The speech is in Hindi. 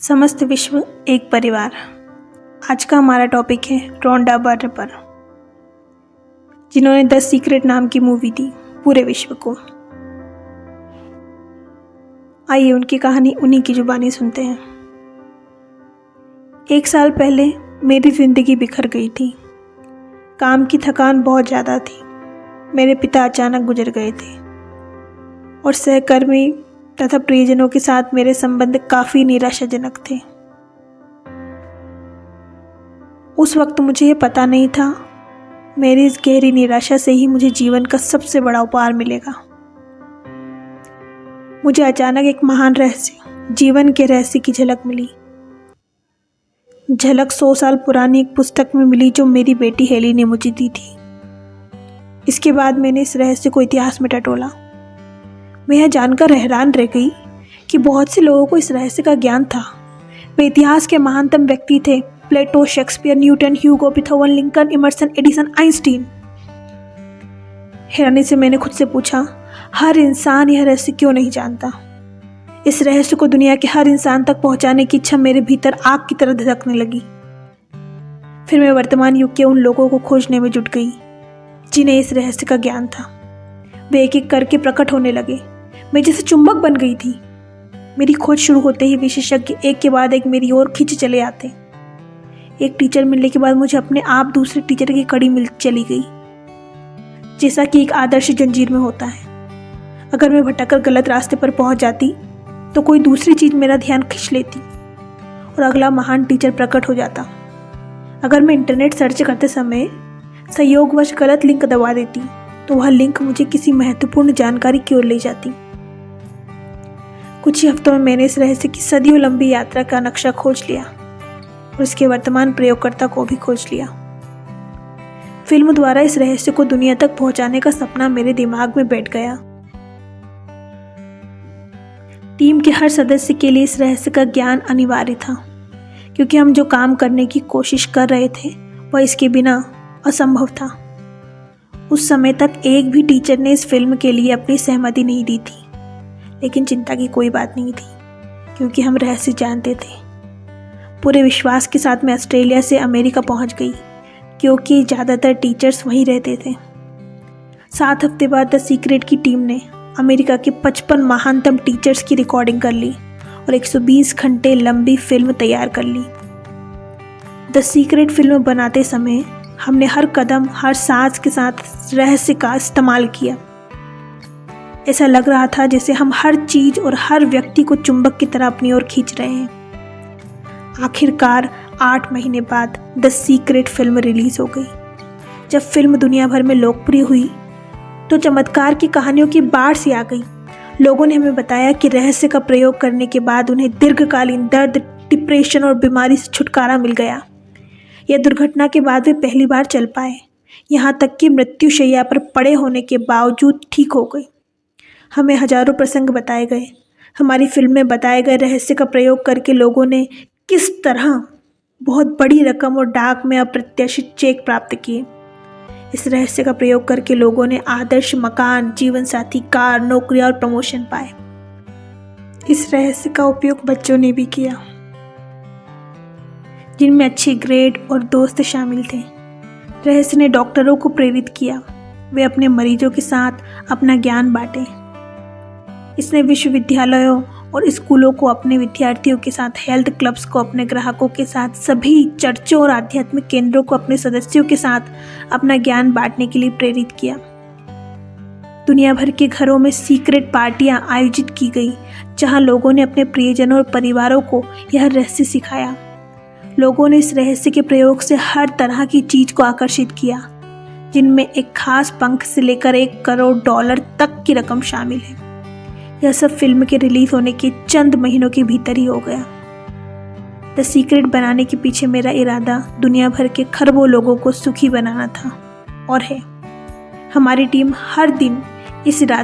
समस्त विश्व एक परिवार। आज का हमारा टॉपिक है रोंडा बर्न पर, जिन्होंने द सीक्रेट नाम की मूवी दी पूरे विश्व को। आइए उनकी कहानी उन्हीं की जुबानी सुनते हैं। 1 साल पहले मेरी ज़िंदगी बिखर गई थी। काम की थकान बहुत ज़्यादा थी। मेरे पिता अचानक गुजर गए थे और सहकर्मी तथा प्रियजनों के साथ मेरे संबंध काफ़ी निराशाजनक थे। उस वक्त मुझे ये पता नहीं था मेरी इस गहरी निराशा से ही मुझे जीवन का सबसे बड़ा उपहार मिलेगा। मुझे अचानक एक महान रहस्य, जीवन के रहस्य की झलक मिली। झलक 100 साल पुरानी एक पुस्तक में मिली जो मेरी बेटी हेली ने मुझे दी थी। इसके बाद मैंने इस रहस्य को इतिहास में टटोला। मैं यह जानकर हैरान रह गई कि बहुत से लोगों को इस रहस्य का ज्ञान था। वे इतिहास के महानतम व्यक्ति थे: Plato, Shakespeare, Newton, Hugo, Beethoven, Lincoln, Emerson, Edison, Einstein. हैरानी से मैंने खुद से पूछा, हर इंसान यह रहस्य क्यों नहीं जानता? इस रहस्य को दुनिया के हर इंसान तक पहुंचाने की इच्छा मेरे भीतर आग की तरह धधकने लगी। फिर मैं वर्तमान युग के उन लोगों को खोजने में जुट गई जिन्हें इस रहस्य का ज्ञान था। वे एक एक करके प्रकट होने लगे। मैं जैसे चुंबक बन गई थी। मेरी खोज शुरू होते ही विशेषज्ञ एक के बाद एक मेरी ओर खिंच चले आते। एक टीचर मिलने के बाद मुझे अपने आप दूसरे टीचर की कड़ी मिल चली गई, जैसा कि एक आदर्श जंजीर में होता है। अगर मैं भटककर गलत रास्ते पर पहुंच जाती तो कोई दूसरी चीज़ मेरा ध्यान खींच लेती और अगला महान टीचर प्रकट हो जाता। अगर मैं इंटरनेट सर्च करते समय संयोगवश गलत लिंक दबा देती तो वह लिंक मुझे किसी महत्वपूर्ण जानकारी की ओर ले जाती। कुछ ही हफ्तों में मैंने इस रहस्य की सदियों लंबी यात्रा का नक्शा खोज लिया और इसके वर्तमान प्रयोगकर्ता को भी खोज लिया। फिल्म द्वारा इस रहस्य को दुनिया तक पहुंचाने का सपना मेरे दिमाग में बैठ गया। टीम के हर सदस्य के लिए इस रहस्य का ज्ञान अनिवार्य था, क्योंकि हम जो काम करने की कोशिश कर रहे थे वह इसके बिना असंभव था। उस समय तक एक भी टीचर ने इस फिल्म के लिए अपनी सहमति नहीं दी थी, लेकिन चिंता की कोई बात नहीं थी, क्योंकि हम रहस्य जानते थे। पूरे विश्वास के साथ मैं ऑस्ट्रेलिया से अमेरिका पहुंच गई, क्योंकि ज़्यादातर टीचर्स वहीं रहते थे। 7 हफ्ते बाद द सीक्रेट की टीम ने अमेरिका के 55 महानतम टीचर्स की रिकॉर्डिंग कर ली और 120 घंटे लंबी फिल्म तैयार कर ली। द सीक्रेट फिल्म बनाते समय हमने हर कदम, हर सांस के साथ रहस्य का इस्तेमाल किया। ऐसा लग रहा था जैसे हम हर चीज़ और हर व्यक्ति को चुंबक की तरह अपनी ओर खींच रहे हैं। आखिरकार 8 महीने बाद द सीक्रेट फिल्म रिलीज़ हो गई। जब फिल्म दुनिया भर में लोकप्रिय हुई तो चमत्कार की कहानियों की बाढ़ सी आ गई। लोगों ने हमें बताया कि रहस्य का प्रयोग करने के बाद उन्हें दीर्घकालीन दर्द, डिप्रेशन और बीमारी से छुटकारा मिल गया। यह दुर्घटना के बाद वे पहली बार चल पाए, यहाँ तक कि मृत्युशैया पर पड़े होने के बावजूद ठीक हो गए। हमें हजारों प्रसंग बताए गए। हमारी फिल्म में बताए गए रहस्य का प्रयोग करके लोगों ने किस तरह बहुत बड़ी रकम और डाक में अप्रत्याशित चेक प्राप्त किए। इस रहस्य का प्रयोग करके लोगों ने आदर्श मकान, जीवन साथी, कार, नौकरियां और प्रमोशन पाए। इस रहस्य का उपयोग बच्चों ने भी किया, जिनमें अच्छे ग्रेड और दोस्त शामिल थे। रहस्य ने डॉक्टरों को प्रेरित किया, वे अपने मरीजों के साथ अपना ज्ञान बांटे। इसने विश्वविद्यालयों और स्कूलों को अपने विद्यार्थियों के साथ, हेल्थ क्लब्स को अपने ग्राहकों के साथ, सभी चर्चों और आध्यात्मिक केंद्रों को अपने सदस्यों के साथ अपना ज्ञान बांटने के लिए प्रेरित किया। दुनिया भर के घरों में सीक्रेट पार्टियां आयोजित की गई, जहां लोगों ने अपने प्रियजनों और परिवारों को यह रहस्य सिखाया। लोगों ने इस रहस्य के प्रयोग से हर तरह की चीज को आकर्षित किया, जिनमें एक खास पंख से लेकर $1 करोड़ तक की रकम शामिल है। यह सब फिल्म के रिलीज होने के चंद महीनों के भीतर ही हो गया। द सीक्रेट बनाने के पीछे मेरा इरादा दुनिया भर के खरबों लोगों को सुखी बनाना था और है। हमारी टीम हर दिन इस इरादे